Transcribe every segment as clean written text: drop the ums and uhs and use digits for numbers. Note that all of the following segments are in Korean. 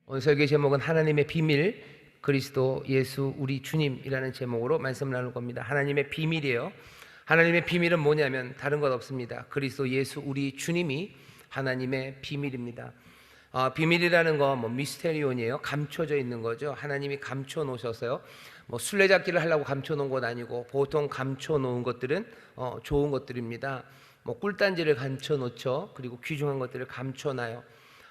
오늘 설교 제목은 하나님의 비밀, 그리스도 예수 우리 주님이라는 제목으로 말씀 나눌 겁니다. 하나님의 비밀이에요. 하나님의 비밀은 뭐냐면 다른 것 없습니다. 그리스도 예수 우리 주님이 하나님의 비밀입니다. 비밀이라는 건 미스테리온이에요. 감춰져 있는 거죠. 하나님이 감춰 놓으셨어요. 술래잡기를 하려고 감춰 놓은 건 아니고, 보통 감춰 놓은 것들은 좋은 것들입니다. 꿀단지를 감춰 놓죠. 그리고 귀중한 것들을 감춰 놔요.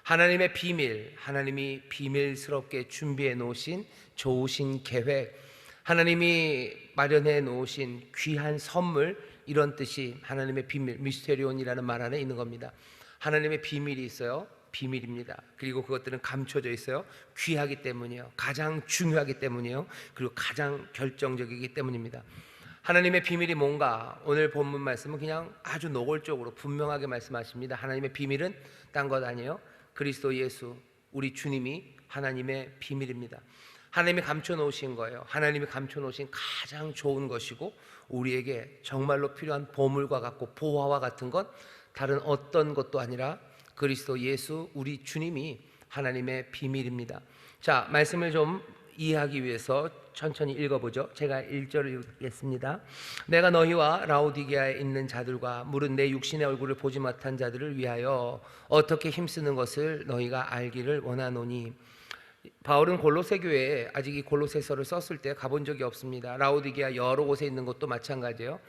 하나님의 비밀, 하나님이 비밀스럽게 준비해 놓으신 좋으신 계획, 하나님이 마련해 놓으신 귀한 선물, 이런 뜻이 하나님의 비밀, 미스테리온이라는 말 안에 있는 겁니다. 하나님의 비밀이 있어요. 비밀입니다. 그리고 그것들은 감춰져 있어요. 귀하기 때문이에요. 가장 중요하기 때문이에요. 그리고 가장 결정적이기 때문입니다. 하나님의 비밀이 뭔가, 오늘 본문 말씀은 그냥 아주 노골적으로 분명하게 말씀하십니다. 하나님의 비밀은 딴 것 아니에요. 그리스도 예수 우리 주님이 하나님의 비밀입니다. 하나님이 감춰 놓으신 거예요. 하나님이 감춰 놓으신 가장 좋은 것이고, 우리에게 정말로 필요한 보물과 같고 보화와 같은 것, 다른 어떤 것도 아니라 그리스도 예수 우리 주님이 하나님의 비밀입니다. 자, 말씀을 좀 이해하기 위해서 천천히 읽어보죠. 제가 1절을 읽겠습니다. 내가 너희와 라오디게아에 있는 자들과 무릇 내 육신의 얼굴을 보지 못한 자들을 위하여 어떻게 힘쓰는 것을 너희가 알기를 원하노니. 바울은 골로새 교회에 아직 이 골로새서를 썼을 때 가본 적이 없습니다. 라오디게아 여러 곳에 있는 것도 마찬가지예요.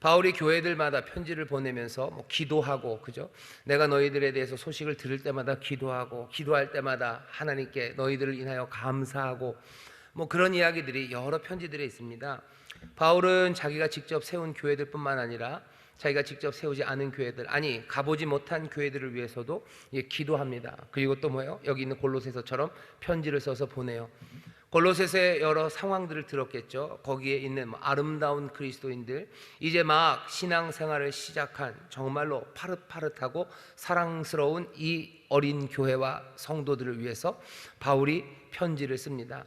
바울이 교회들마다 편지를 보내면서 기도하고, 그죠? 내가 너희들에 대해서 소식을 들을 때마다 기도하고, 기도할 때마다 하나님께 너희들을 인하여 감사하고, 그런 이야기들이 여러 편지들에 있습니다. 바울은 자기가 직접 세운 교회들뿐만 아니라 자기가 직접 세우지 않은 교회들, 아니 가보지 못한 교회들을 위해서도 기도합니다. 그리고 또 뭐예요? 여기 있는 골로새서처럼 편지를 써서 보내요. 골로새서의 여러 상황들을 들었겠죠. 거기에 있는 아름다운 그리스도인들, 이제 막 신앙생활을 시작한 정말로 파릇파릇하고 사랑스러운 이 어린 교회와 성도들을 위해서 바울이 편지를 씁니다.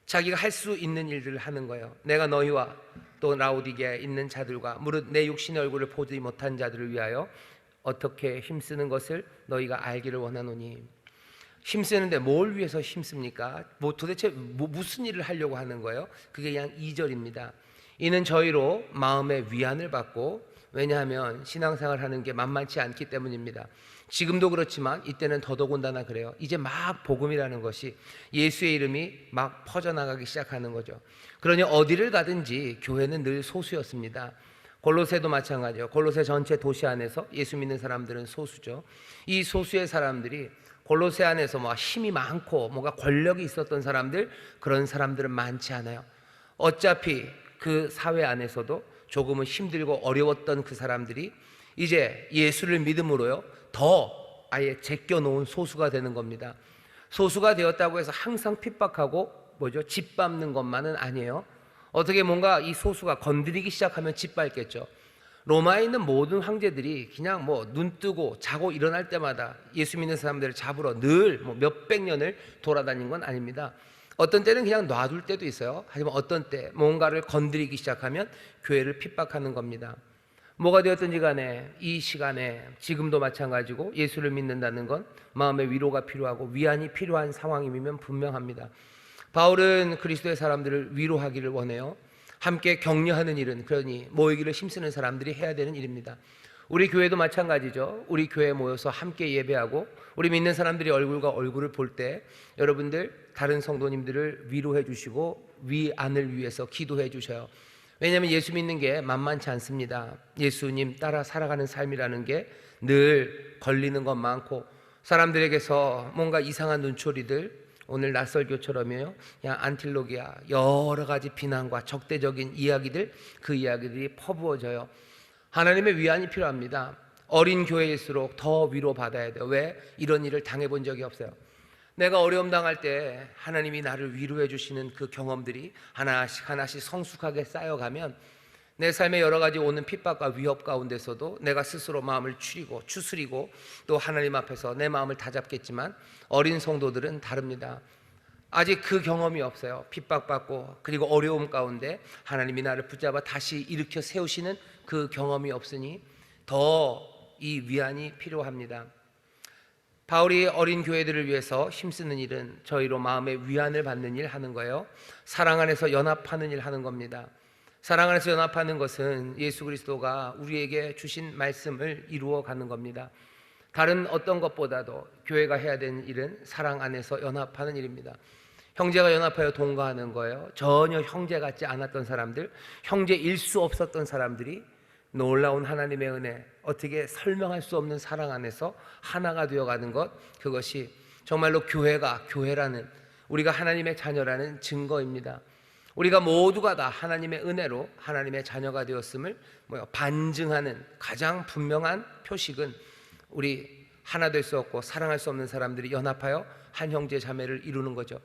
자기가 할 수 있는 일들을 하는 거예요. 내가 너희와 또 라오디게아에 있는 자들과 무릇 내 육신의 얼굴을 보지 못한 자들을 위하여 어떻게 힘쓰는 것을 너희가 알기를 원하노니. 힘쓰는데 뭘 위해서 힘씁니까? 도대체 무슨 일을 하려고 하는 거예요? 그게 그냥 2절입니다. 이는 저희로 마음의 위안을 받고, 왜냐하면 신앙생활 하는 게 만만치 않기 때문입니다. 지금도 그렇지만 이때는 더더군다나 그래요. 이제 막 복음이라는 것이, 예수의 이름이 막 퍼져나가기 시작하는 거죠. 그러니 어디를 가든지 교회는 늘 소수였습니다. 골로새도 마찬가지예요. 골로새 전체 도시 안에서 예수 믿는 사람들은 소수죠. 이 소수의 사람들이 골로새 안에서 힘이 많고 뭔가 권력이 있었던 사람들, 그런 사람들은 많지 않아요. 어차피 그 사회 안에서도 조금은 힘들고 어려웠던 그 사람들이 이제 예수를 믿음으로요, 더 아예 제껴놓은 소수가 되는 겁니다. 소수가 되었다고 해서 항상 핍박하고 짓밟는 것만은 아니에요. 어떻게 뭔가 이 소수가 건드리기 시작하면 짓밟겠죠. 로마에 있는 모든 황제들이 그냥 눈 뜨고 자고 일어날 때마다 예수 믿는 사람들을 잡으러 늘 몇백 년을 돌아다닌 건 아닙니다. 어떤 때는 그냥 놔둘 때도 있어요. 하지만 어떤 때 뭔가를 건드리기 시작하면 교회를 핍박하는 겁니다. 뭐가 되었든지 간에 이 시간에 지금도 마찬가지고, 예수를 믿는다는 건 마음의 위로가 필요하고 위안이 필요한 상황이면 분명합니다. 바울은 그리스도의 사람들을 위로하기를 원해요. 함께 격려하는 일은, 그러니 모이기를 힘쓰는 사람들이 해야 되는 일입니다. 우리 교회도 마찬가지죠. 우리 교회에 모여서 함께 예배하고, 우리 믿는 사람들이 얼굴과 얼굴을 볼 때 여러분들 다른 성도님들을 위로해 주시고 위안을 위해서 기도해 주셔요. 왜냐하면 예수 믿는 게 만만치 않습니다. 예수님 따라 살아가는 삶이라는 게 늘 걸리는 것 많고, 사람들에게서 뭔가 이상한 눈초리들, 오늘 낯설교처럼요, 그냥 안틸로기아 여러 가지 비난과 적대적인 이야기들, 그 이야기들이 퍼부어져요. 하나님의 위안이 필요합니다. 어린 교회일수록 더 위로받아야 돼요. 왜? 이런 일을 당해본 적이 없어요. 내가 어려움 당할 때 하나님이 나를 위로해 주시는 그 경험들이 하나씩 하나씩 성숙하게 쌓여가면, 내 삶에 여러 가지 오는 핍박과 위협 가운데서도 내가 스스로 마음을 추스리고 또 하나님 앞에서 내 마음을 다잡겠지만, 어린 성도들은 다릅니다. 아직 그 경험이 없어요. 핍박받고 그리고 어려움 가운데 하나님이 나를 붙잡아 다시 일으켜 세우시는 그 경험이 없으니 더 이 위안이 필요합니다. 바울이 어린 교회들을 위해서 힘쓰는 일은 저희로 마음의 위안을 받는 일 하는 거예요. 사랑 안에서 연합하는 일 하는 겁니다. 사랑 안에서 연합하는 것은 예수 그리스도가 우리에게 주신 말씀을 이루어 가는 겁니다. 다른 어떤 것보다도 교회가 해야 되는 일은 사랑 안에서 연합하는 일입니다. 형제가 연합하여 동거하는 거예요. 전혀 형제 같지 않았던 사람들, 형제일 수 없었던 사람들이 놀라운 하나님의 은혜, 어떻게 설명할 수 없는 사랑 안에서 하나가 되어가는 것, 그것이 정말로 교회가 교회라는, 우리가 하나님의 자녀라는 증거입니다. 우리가 모두가 다 하나님의 은혜로 하나님의 자녀가 되었음을 반증하는 가장 분명한 표식은 우리 하나 될 수 없고 사랑할 수 없는 사람들이 연합하여 한 형제 자매를 이루는 거죠.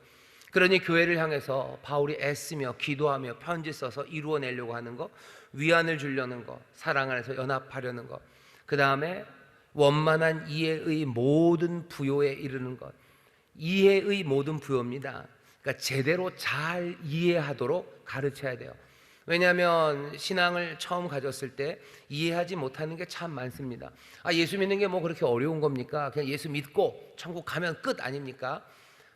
그러니 교회를 향해서 바울이 애쓰며 기도하며 편지 써서 이루어내려고 하는 것, 위안을 주려는 것, 사랑 안에서 연합하려는 것, 그 다음에 원만한 이해의 모든 부요에 이르는 것. 이해의 모든 부요입니다. 그러니까 제대로 잘 이해하도록 가르쳐야 돼요. 왜냐하면 신앙을 처음 가졌을 때 이해하지 못하는 게 참 많습니다. 예수 믿는 게 뭐 그렇게 어려운 겁니까? 그냥 예수 믿고 천국 가면 끝 아닙니까?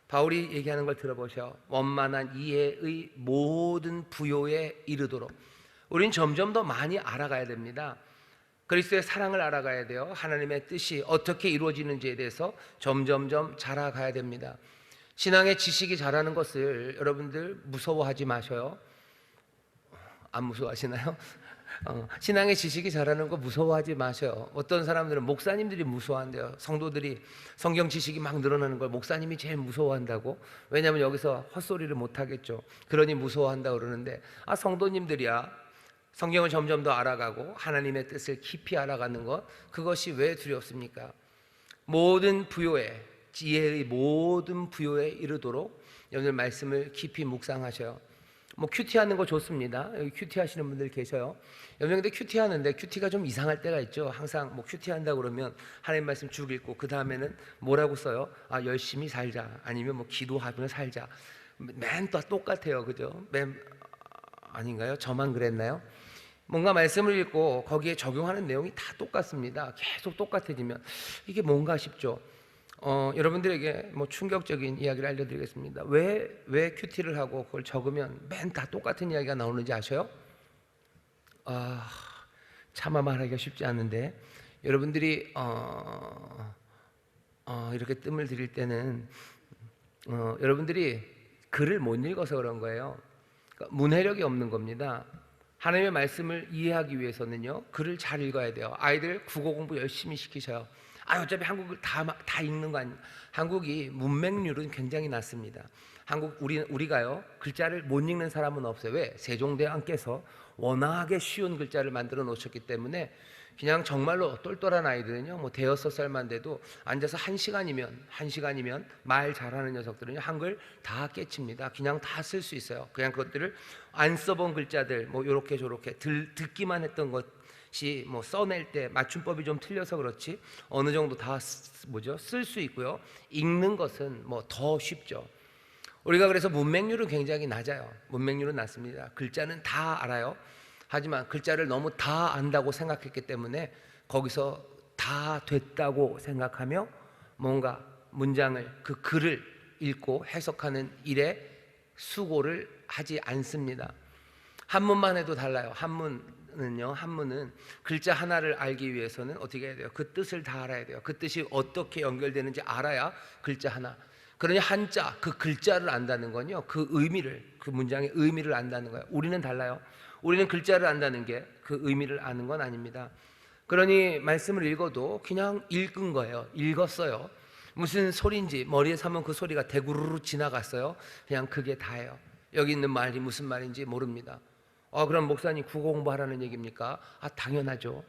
바울이 얘기하는 걸 들어보셔. 원만한 이해의 모든 부요에 이르도록. 우린 점점 더 많이 알아가야 됩니다. 그리스도의 사랑을 알아가야 돼요. 하나님의 뜻이 어떻게 이루어지는지에 대해서 점점점 잘 알아가야 됩니다. 신앙의 지식이 자라는 것을 여러분들 무서워하지 마셔요. 안 무서워하시나요? 신앙의 지식이 자라는 거 무서워하지 마셔요. 어떤 사람들은 목사님들이 무서워한대요. 성도들이 성경 지식이 막 늘어나는 걸 목사님이 제일 무서워한다고. 왜냐하면 여기서 헛소리를 못하겠죠. 그러니 무서워한다고 그러는데, 성도님들이야 성경을 점점 더 알아가고 하나님의 뜻을 깊이 알아가는 것, 그것이 왜 두렵습니까? 모든 부요에, 지혜의 모든 부요에 이르도록 여러분들 말씀을 깊이 묵상하셔요. 큐티하는 거 좋습니다. 여기 큐티하시는 분들 계셔요. 여러분, 근데 큐티하는데 큐티가 좀 이상할 때가 있죠. 항상 큐티한다고 그러면 하나님 말씀 쭉 읽고 그 다음에는 뭐라고 써요? 열심히 살자, 아니면 기도하며 살자. 맨 또 똑같아요, 그죠? 아닌가요? 저만 그랬나요? 뭔가 말씀을 읽고 거기에 적용하는 내용이 다 똑같습니다. 계속 똑같아지면 이게 뭔가 싶죠. 여러분들에게 충격적인 이야기를 알려드리겠습니다. 왜 큐티를 하고 그걸 적으면 맨 다 똑같은 이야기가 나오는지 아셔요? 차마 말하기가 쉽지 않은데, 여러분들이 이렇게 뜸을 들일 때는 여러분들이 글을 못 읽어서 그런 거예요. 그러니까 문해력이 없는 겁니다. 하나님의 말씀을 이해하기 위해서는요, 글을 잘 읽어야 돼요. 아이들 국어 공부 열심히 시키셔요. 어차피 한국을 다 읽는 거 아닙니까? 한국이 문맹률은 굉장히 낮습니다. 우리가요, 글자를 못 읽는 사람은 없어요. 왜? 세종대왕께서 워낙에 쉬운 글자를 만들어 놓으셨기 때문에 그냥 정말로 똘똘한 아이들은요, 대여섯 살만 돼도 앉아서 한 시간이면 말 잘하는 녀석들은요, 한글 다 깨칩니다. 그냥 다 쓸 수 있어요. 그냥 그것들을 안 써본 글자들, 요렇게 저렇게 듣기만 했던 것이 써낼 때 맞춤법이 좀 틀려서 그렇지 어느 정도 다 쓸 수 있고요. 읽는 것은 더 쉽죠. 우리가 그래서 문맹률은 굉장히 낮아요. 문맹률은 낮습니다. 글자는 다 알아요. 하지만 글자를 너무 다 안다고 생각했기 때문에 거기서 다 됐다고 생각하며 뭔가 문장을, 그 글을 읽고 해석하는 일에 수고를 하지 않습니다. 한문만 해도 달라요. 한문은 글자 하나를 알기 위해서는 어떻게 해야 돼요? 그 뜻을 다 알아야 돼요. 그 뜻이 어떻게 연결되는지 알아야 글자 하나. 그러니 한자, 그 글자를 안다는 건요, 그 의미를, 그 문장의 의미를 안다는 거예요. 우리는 달라요. 우리는 글자를 안다는 게 그 의미를 아는 건 아닙니다. 그러니 말씀을 읽어도 그냥 읽은 거예요. 읽었어요. 무슨 소리인지 머리에 사면 그 소리가 대구르르 지나갔어요. 그냥 그게 다예요. 여기 있는 말이 무슨 말인지 모릅니다. 그럼 목사님 국어 공부하라는 얘기입니까? 당연하죠.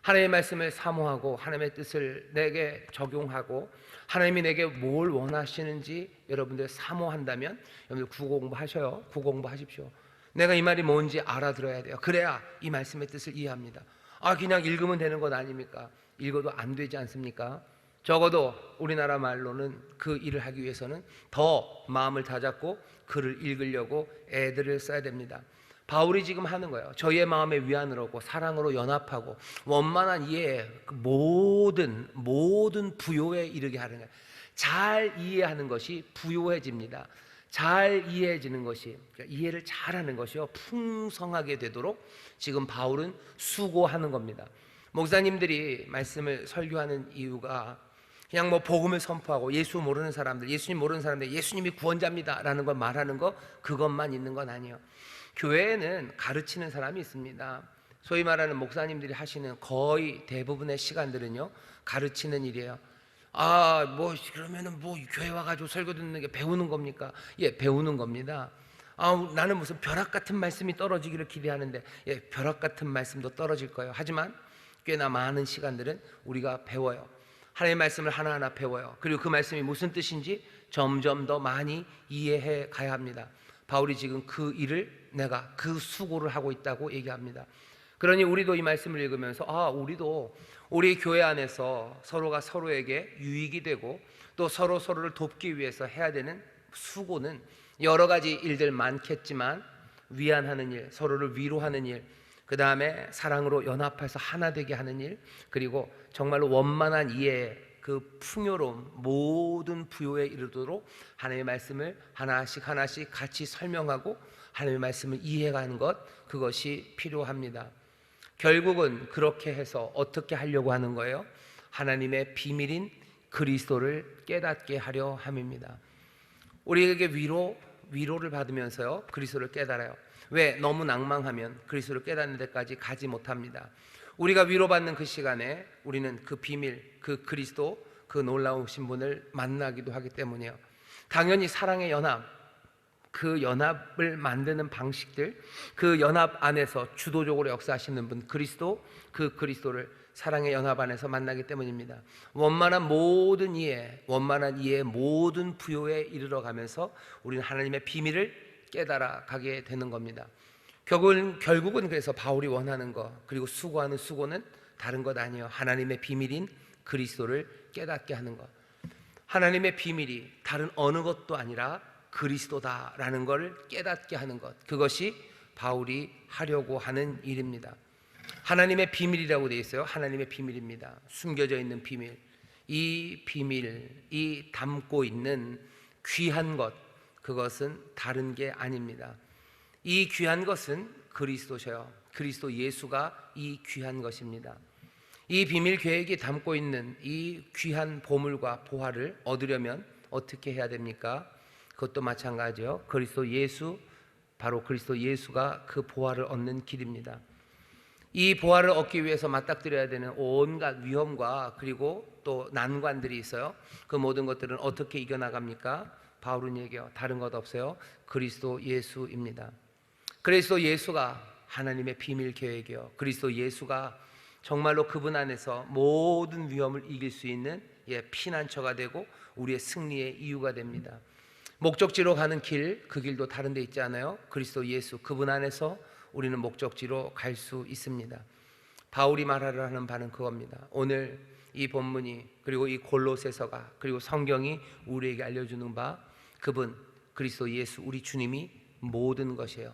하나님의 말씀을 사모하고 하나님의 뜻을 내게 적용하고 하나님이 내게 뭘 원하시는지 여러분들 사모한다면 여러분들 국어 공부하셔요. 국어 공부하십시오. 내가 이 말이 뭔지 알아들어야 돼요. 그래야 이 말씀의 뜻을 이해합니다. 그냥 읽으면 되는 것 아닙니까? 읽어도 안 되지 않습니까? 적어도 우리나라 말로는 그 일을 하기 위해서는 더 마음을 다잡고 글을 읽으려고 애들을 써야 됩니다. 바울이 지금 하는 거예요. 저희의 마음에 위안을 얻고 사랑으로 연합하고 원만한 이해에 그 모든 부요에 이르게 하는 거예요. 잘 이해하는 것이 부요해집니다. 잘 이해해지는 것이, 그러니까 이해를 잘하는 것이요 풍성하게 되도록 지금 바울은 수고하는 겁니다. 목사님들이 말씀을 설교하는 이유가 그냥 뭐 복음을 선포하고 예수 모르는 사람들, 예수님 모르는 사람들, 예수님이 구원자입니다라는 걸 말하는 거, 그것만 있는 건 아니에요. 교회에는 가르치는 사람이 있습니다. 소위 말하는 목사님들이 하시는 거의 대부분의 시간들은요 가르치는 일이에요. 뭐 그러면은 뭐 교회 와가지고 설교 듣는 게 배우는 겁니까? 예, 배우는 겁니다. 나는 무슨 벼락 같은 말씀이 떨어지기를 기대하는데, 예, 벼락 같은 말씀도 떨어질 거예요. 하지만 꽤나 많은 시간들은 우리가 배워요. 하나님의 말씀을 하나하나 배워요. 그리고 그 말씀이 무슨 뜻인지 점점 더 많이 이해해 가야 합니다. 바울이 지금 그 일을, 내가 그 수고를 하고 있다고 얘기합니다. 그러니 우리도 이 말씀을 읽으면서 우리도 우리 교회 안에서 서로가 서로에게 유익이 되고 또 서로를 돕기 위해서 해야 되는 수고는 여러 가지 일들 많겠지만, 위안하는 일, 서로를 위로하는 일, 그 다음에 사랑으로 연합해서 하나 되게 하는 일, 그리고 정말로 원만한 이해의 그 풍요로움, 모든 부요에 이르도록 하나님의 말씀을 하나씩 같이 설명하고 하나님의 말씀을 이해하는 것, 그것이 필요합니다. 결국은 그렇게 해서 어떻게 하려고 하는 거예요? 하나님의 비밀인 그리스도를 깨닫게 하려 함입니다. 우리에게 위로를 받으면서요 그리스도를 깨달아요. 왜? 너무 낭망하면 그리스도를 깨닫는 데까지 가지 못합니다. 우리가 위로받는 그 시간에 우리는 그 비밀, 그 그리스도, 그 놀라우신 분을 만나기도 하기 때문이에요. 당연히 사랑의 연합, 그 연합을 만드는 방식들, 그 연합 안에서 주도적으로 역사하시는 분 그리스도, 그 그리스도를 사랑의 연합 안에서 만나기 때문입니다. 원만한 이해, 모든 부요에 이르러 가면서 우리는 하나님의 비밀을 깨달아 가게 되는 겁니다. 결국은 그래서 바울이 원하는 것, 그리고 수고하는 수고는 다른 것 아니에요. 하나님의 비밀인 그리스도를 깨닫게 하는 것. 하나님의 비밀이 다른 어느 것도 아니라 그리스도다라는 걸 깨닫게 하는 것, 그것이 바울이 하려고 하는 일입니다. 하나님의 비밀이라고 되어 있어요. 하나님의 비밀입니다. 숨겨져 있는 비밀. 이 비밀, 이 담고 있는 귀한 것, 그것은 다른 게 아닙니다. 이 귀한 것은 그리스도셔요. 그리스도 예수가 이 귀한 것입니다. 이 비밀 계획이 담고 있는 이 귀한 보물과 보화를 얻으려면 어떻게 해야 됩니까? 그것도 마찬가지요. 바로 그리스도 예수가 그 보화를 얻는 길입니다. 이 보화를 얻기 위해서 맞닥뜨려야 되는 온갖 위험과 그리고 또 난관들이 있어요. 그 모든 것들은 어떻게 이겨나갑니까? 바울은 얘기해요. 다른 것 없어요. 그리스도 예수입니다. 그리스도 예수가 하나님의 비밀 계획이요. 그리스도 예수가 정말로 그분 안에서 모든 위험을 이길 수 있는 피난처가 되고 우리의 승리의 이유가 됩니다. 목적지로 가는 길, 그 길도 다른 데 있지 않아요? 그리스도 예수, 그분 안에서 우리는 목적지로 갈 수 있습니다. 바울이 말하려 하는 바는 그겁니다. 오늘 이 본문이, 그리고 이 골로새서가, 그리고 성경이 우리에게 알려주는 바, 그분 그리스도 예수, 우리 주님이 모든 것이에요.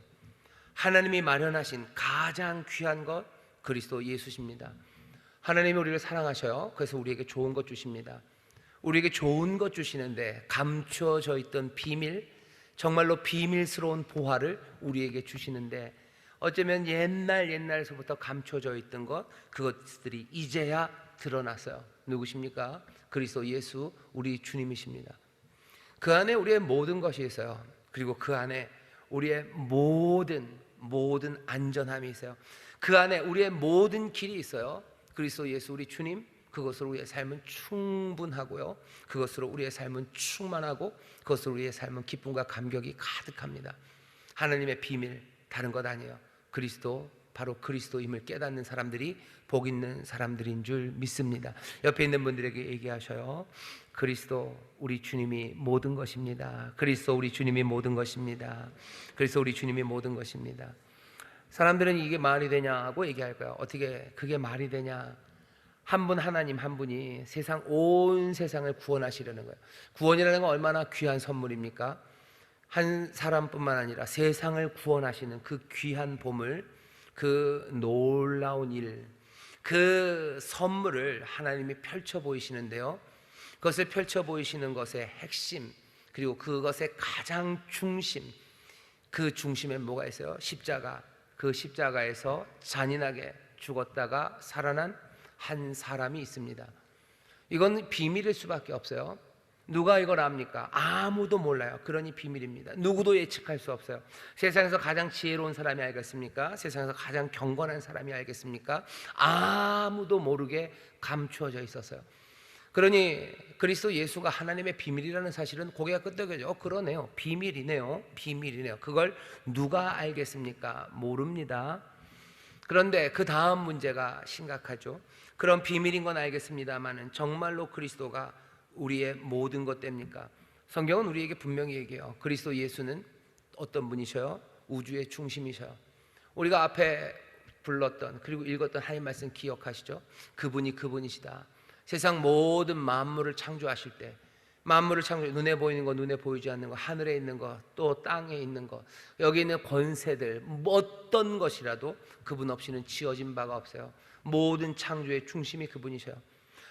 하나님이 마련하신 가장 귀한 것 그리스도 예수십니다. 하나님이 우리를 사랑하셔요. 그래서 우리에게 좋은 것 주십니다. 우리에게 좋은 것 주시는데 감추어져 있던 비밀, 정말로 비밀스러운 보화를 우리에게 주시는데, 어쩌면 옛날서부터 감춰져 있던 것, 그것들이 이제야 드러났어요. 누구십니까? 그리스도 예수, 우리 주님이십니다. 그 안에 우리의 모든 것이 있어요. 그리고 그 안에 우리의 모든 안전함이 있어요. 그 안에 우리의 모든 길이 있어요. 그리스도 예수, 우리 주님, 그것으로 우리의 삶은 충분하고요, 그것으로 우리의 삶은 충만하고, 그것으로 우리의 삶은 기쁨과 감격이 가득합니다. 하나님의 비밀, 다른 것 아니에요. 그리스도, 바로 그리스도임을 깨닫는 사람들이 복 있는 사람들인 줄 믿습니다. 옆에 있는 분들에게 얘기하셔요. 그리스도 우리 주님이 모든 것입니다. 그리스도 우리 주님이 모든 것입니다. 그리스도 우리 주님이 모든 것입니다. 사람들은 이게 말이 되냐고 얘기할 거예요. 어떻게 그게 말이 되냐? 한 분, 하나님 한 분이 온 세상을 구원하시려는 거예요. 구원이라는 건 얼마나 귀한 선물입니까? 한 사람뿐만 아니라 세상을 구원하시는 그 귀한 보물, 그 놀라운 일, 그 선물을 하나님이 펼쳐 보이시는데요, 그것을 펼쳐 보이시는 것의 핵심, 그리고 그것의 가장 중심, 그 중심에 뭐가 있어요? 십자가. 그 십자가에서 잔인하게 죽었다가 살아난 한 사람이 있습니다. 이건 비밀일 수밖에 없어요. 누가 이걸 압니까? 아무도 몰라요. 그러니 비밀입니다. 누구도 예측할 수 없어요. 세상에서 가장 지혜로운 사람이 알겠습니까? 세상에서 가장 경건한 사람이 알겠습니까? 아무도 모르게 감추어져 있었어요. 그러니 그리스도 예수가 하나님의 비밀이라는 사실은 고개가 끄덕여져. 그러네요. 비밀이네요. 비밀이네요. 그걸 누가 알겠습니까? 모릅니다. 그런데 그 다음 문제가 심각하죠. 그런 비밀인 건 알겠습니다만은 정말로 그리스도가 우리의 모든 것 됩니까? 성경은 우리에게 분명히 얘기해요. 그리스도 예수는 어떤 분이셔요? 우주의 중심이셔요. 우리가 앞에 불렀던 그리고 읽었던 하나님 말씀 기억하시죠? 그분이 그분이시다. 세상 모든 만물을 창조하실 때, 만물을 창조, 눈에 보이는 거, 눈에 보이지 않는 거, 하늘에 있는 거, 또 땅에 있는 거, 여기 있는 권세들, 어떤 것이라도 그분 없이는 지어진 바가 없어요. 모든 창조의 중심이 그분이셔요.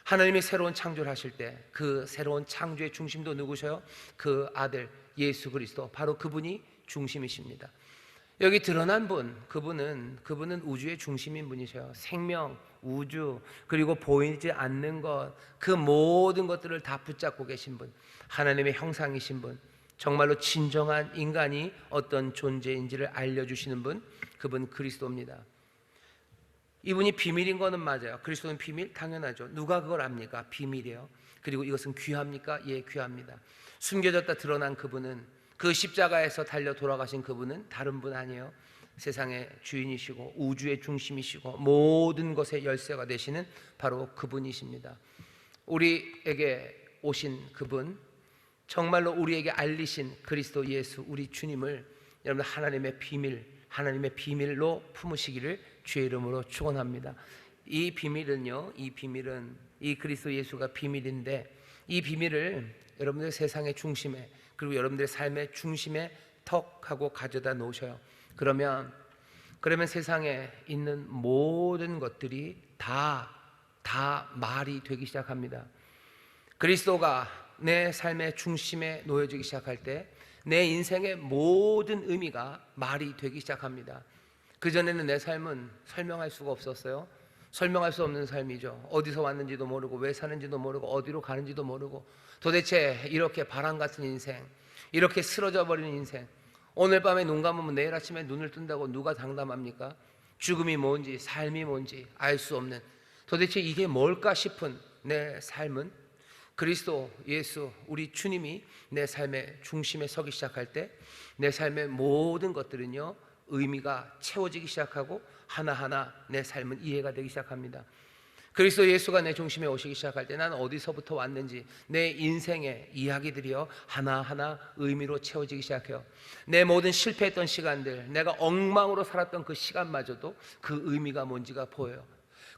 하나님이 새로운 창조를 하실 때 그 새로운 창조의 중심도 누구셔요? 그 아들 예수 그리스도, 바로 그분이 중심이십니다. 여기 드러난 분, 그분은 우주의 중심인 분이셔요. 생명, 우주, 그리고 보이지 않는 것, 그 모든 것들을 다 붙잡고 계신 분, 하나님의 형상이신 분, 정말로 진정한 인간이 어떤 존재인지를 알려주시는 분, 그분 그리스도입니다. 이분이 비밀인 거는 맞아요. 그리스도는 비밀? 당연하죠. 누가 그걸 압니까? 비밀이에요. 그리고 이것은 귀합니까? 예, 귀합니다. 숨겨졌다 드러난 그분은, 그 십자가에서 달려 돌아가신 그분은 다른 분 아니에요. 세상의 주인이시고 우주의 중심이시고 모든 것의 열쇠가 되시는 바로 그분이십니다. 우리에게 오신 그분, 정말로 우리에게 알리신 그리스도 예수, 우리 주님을 여러분 하나님의 비밀로 품으시기를 주의 이름으로 축원합니다. 이 비밀은요, 이 그리스도 예수가 비밀인데, 이 비밀을 여러분들 세상의 중심에, 그리고 여러분들의 삶의 중심에 턱 하고 가져다 놓으셔요. 그러면 세상에 있는 모든 것들이 다 말이 되기 시작합니다. 그리스도가 내 삶의 중심에 놓여지기 시작할 때 내 인생의 모든 의미가 말이 되기 시작합니다. 그전에는 내 삶은 설명할 수가 없었어요. 설명할 수 없는 삶이죠. 어디서 왔는지도 모르고 왜 사는지도 모르고 어디로 가는지도 모르고, 도대체 이렇게 바람 같은 인생, 이렇게 쓰러져 버리는 인생, 오늘 밤에 눈 감으면 내일 아침에 눈을 뜬다고 누가 장담합니까? 죽음이 뭔지 삶이 뭔지 알 수 없는, 도대체 이게 뭘까 싶은 내 삶은 그리스도 예수 우리 주님이 내 삶의 중심에 서기 시작할 때 내 삶의 모든 것들은요 의미가 채워지기 시작하고 하나하나 내 삶은 이해가 되기 시작합니다. 그리스도 예수가 내 중심에 오시기 시작할 때 난 어디서부터 왔는지 내 인생의 이야기들이요 하나하나 의미로 채워지기 시작해요. 내 모든 실패했던 시간들, 내가 엉망으로 살았던 그 시간마저도 그 의미가 뭔지가 보여요.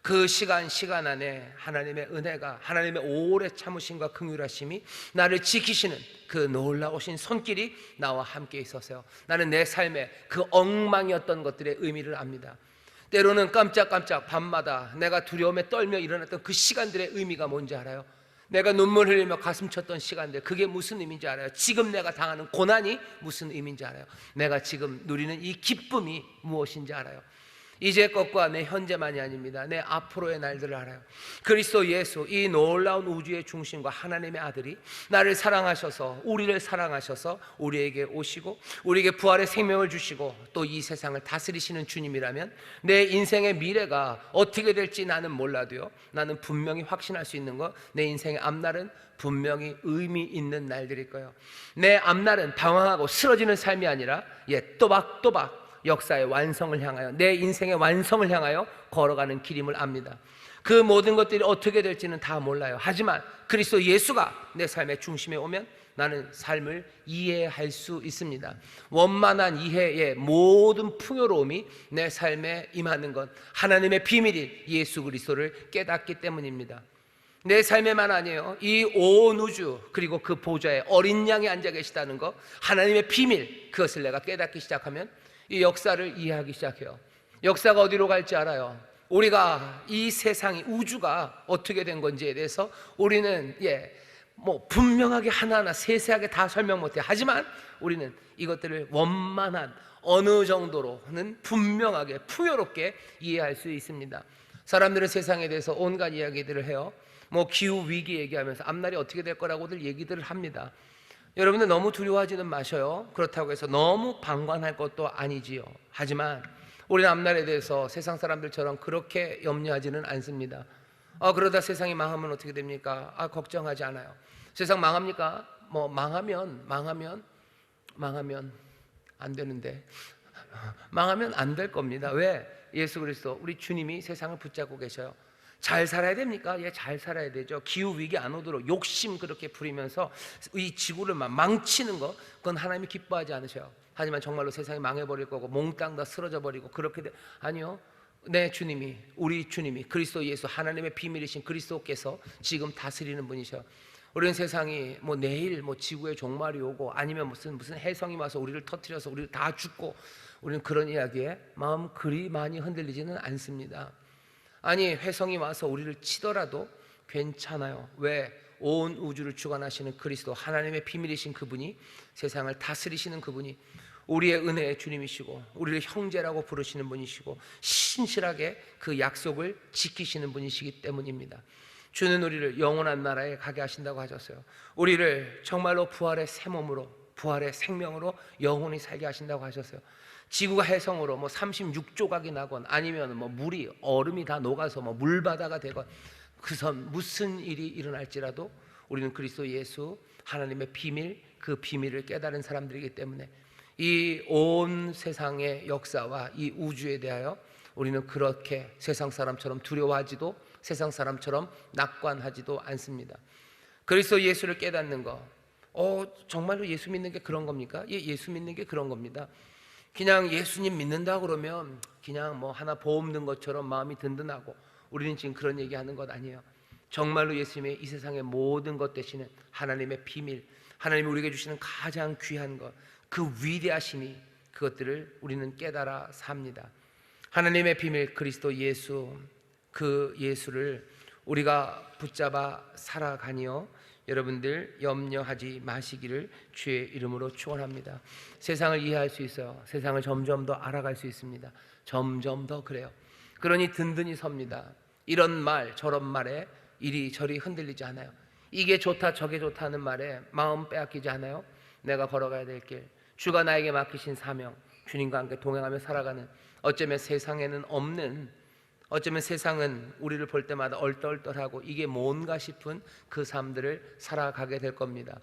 그 시간 안에 하나님의 은혜가, 하나님의 오래 참으심과 긍휼하심이 나를 지키시는 그 놀라우신 손길이 나와 함께 있어서요 나는 내 삶에 그 엉망이었던 것들의 의미를 압니다. 때로는 깜짝깜짝 밤마다 내가 두려움에 떨며 일어났던 그 시간들의 의미가 뭔지 알아요? 내가 눈물 흘리며 가슴 쳤던 시간들, 그게 무슨 의미인지 알아요? 지금 내가 당하는 고난이 무슨 의미인지 알아요? 내가 지금 누리는 이 기쁨이 무엇인지 알아요? 이제 것과 내 현재만이 아닙니다. 내 앞으로의 날들을 알아요. 그리스도 예수, 이 놀라운 우주의 중심과 하나님의 아들이 나를 사랑하셔서, 우리를 사랑하셔서 우리에게 오시고 우리에게 부활의 생명을 주시고 또 이 세상을 다스리시는 주님이라면 내 인생의 미래가 어떻게 될지 나는 몰라도요 나는 분명히 확신할 수 있는 것, 내 인생의 앞날은 분명히 의미 있는 날들일 거예요. 내 앞날은 방황하고 쓰러지는 삶이 아니라 또박또박 역사의 완성을 향하여, 내 인생의 완성을 향하여 걸어가는 길임을 압니다. 그 모든 것들이 어떻게 될지는 다 몰라요. 하지만 그리스도 예수가 내 삶의 중심에 오면 나는 삶을 이해할 수 있습니다. 원만한 이해의 모든 풍요로움이 내 삶에 임하는 것, 하나님의 비밀인 예수 그리스도를 깨닫기 때문입니다. 내 삶에만 아니에요. 이 온 우주 그리고 그 보좌에 어린 양이 앉아 계시다는 것, 하나님의 비밀, 그것을 내가 깨닫기 시작하면 이 역사를 이해하기 시작해요. 역사가 어디로 갈지 알아요. 우리가 이 세상이, 우주가 어떻게 된 건지에 대해서 우리는 분명하게 하나하나 세세하게 다 설명 못해. 하지만 우리는 이것들을 원만한 어느 정도로는 분명하게 풍요롭게 이해할 수 있습니다. 사람들은 세상에 대해서 온갖 이야기들을 해요. 기후 위기 얘기하면서 앞날이 어떻게 될 거라고들 얘기들을 합니다. 여러분들 너무 두려워하지는 마셔요. 그렇다고 해서 너무 방관할 것도 아니지요. 하지만 우리는 앞날에 대해서 세상 사람들처럼 그렇게 염려하지는 않습니다. 그러다 세상이 망하면 어떻게 됩니까? 걱정하지 않아요. 세상 망합니까? 망하면 안 되는데 망하면 안 될 겁니다. 왜? 예수 그리스도 우리 주님이 세상을 붙잡고 계셔요. 잘 살아야 됩니까? 잘 살아야 되죠. 기후 위기 안 오도록 욕심 그렇게 부리면서 이 지구를 망치는 거, 그건 하나님이 기뻐하지 않으셔요. 하지만 정말로 세상이 망해버릴 거고 몽땅 다 쓰러져 버리고 그렇게 아니요. 내 주님이, 우리 주님이 그리스도 예수, 하나님의 비밀이신 그리스도께서 지금 다스리는 분이셔. 우리는 세상이 내일 지구에 종말이 오고 아니면 무슨 해성이 와서 우리를 터뜨려서 우리를 다 죽고, 우리는 그런 이야기에 마음 그리 많이 흔들리지는 않습니다. 아니, 회성이 와서 우리를 치더라도 괜찮아요. 왜? 온 우주를 주관하시는 그리스도, 하나님의 비밀이신 그분이, 세상을 다스리시는 그분이 우리의 은혜의 주님이시고 우리를 형제라고 부르시는 분이시고 신실하게 그 약속을 지키시는 분이시기 때문입니다. 주는 우리를 영원한 나라에 가게 하신다고 하셨어요. 우리를 정말로 부활의 새 몸으로, 부활의 생명으로 영원히 살게 하신다고 하셨어요. 지구가 해성으로 36조각이 나건 아니면 물이, 얼음이 다 녹아서 물바다가 되건 그선 무슨 일이 일어날지라도 우리는 그리스도 예수, 하나님의 비밀, 그 비밀을 깨달은 사람들이기 때문에 이 온 세상의 역사와 이 우주에 대하여 우리는 그렇게 세상 사람처럼 두려워하지도, 세상 사람처럼 낙관하지도 않습니다. 그리스도 예수를 깨닫는 거, 정말로 예수 믿는 게 그런 겁니까? 예수 믿는 게 그런 겁니다. 그냥 예수님 믿는다 그러면 그냥 하나 보험 든 것처럼 마음이 든든하고, 우리는 지금 그런 얘기하는 것 아니에요. 정말로 예수님의 이 세상의 모든 것 되시는 하나님의 비밀, 하나님이 우리에게 주시는 가장 귀한 것, 그 위대하심이, 그것들을 우리는 깨달아 삽니다. 하나님의 비밀 그리스도 예수, 그 예수를 우리가 붙잡아 살아가니요, 여러분들 염려하지 마시기를 주의 이름으로 축원합니다. 세상을 이해할 수 있어요. 세상을 점점 더 알아갈 수 있습니다. 점점 더 그래요. 그러니 든든히 섭니다. 이런 말 저런 말에 이리저리 흔들리지 않아요. 이게 좋다 저게 좋다는 말에 마음 빼앗기지 않아요. 내가 걸어가야 될 길, 주가 나에게 맡기신 사명, 주님과 함께 동행하며 살아가는, 어쩌면 세상에는 없는, 어쩌면 세상은 우리를 볼 때마다 얼떨떨하고 이게 뭔가 싶은 그 삶들을 살아가게 될 겁니다.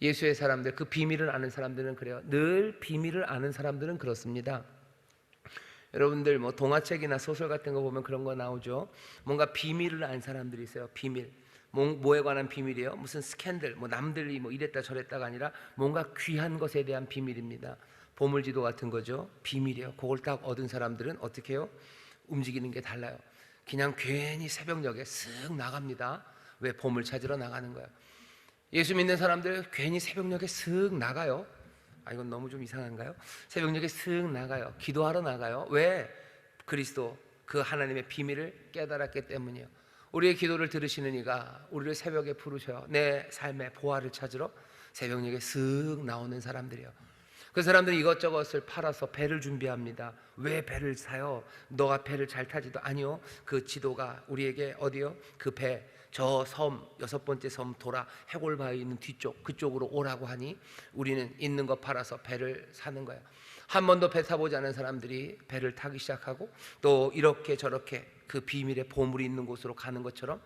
예수의 사람들, 그 비밀을 아는 사람들은 그래요. 늘 비밀을 아는 사람들은 그렇습니다. 여러분들 동화책이나 소설 같은 거 보면 그런 거 나오죠. 뭔가 비밀을 아는 사람들이 있어요. 비밀. 뭐에 관한 비밀이에요? 무슨 스캔들, 남들이 이랬다 저랬다가 아니라 뭔가 귀한 것에 대한 비밀입니다. 보물지도 같은 거죠. 비밀이에요. 그걸 딱 얻은 사람들은 어떻게 해요? 움직이는 게 달라요. 그냥 괜히 새벽녘에 쓱 나갑니다. 왜? 보물 찾으러 나가는 거예요. 예수 믿는 사람들 괜히 새벽녘에 쓱 나가요. 이건 너무 좀 이상한가요? 새벽녘에 쓱 나가요. 기도하러 나가요. 왜? 그리스도, 그 하나님의 비밀을 깨달았기 때문이에요. 우리의 기도를 들으시는 이가 우리를 새벽에 부르셔요. 내 삶의 보화를 찾으러 새벽녘에 쓱 나오는 사람들이에요. 그 사람들이 이것저것을 팔아서 배를 준비합니다. 왜 배를 사요? 너가 배를 잘 타지도. 아니요, 그 지도가 우리에게 어디요? 그 배, 저 섬, 6번째 섬 돌아 해골바위 있는 뒤쪽, 그쪽으로 오라고 하니 우리는 있는 거 팔아서 배를 사는 거예요. 한 번도 배 타보지 않은 사람들이 배를 타기 시작하고, 또 이렇게 저렇게 그 비밀의 보물이 있는 곳으로 가는 것처럼,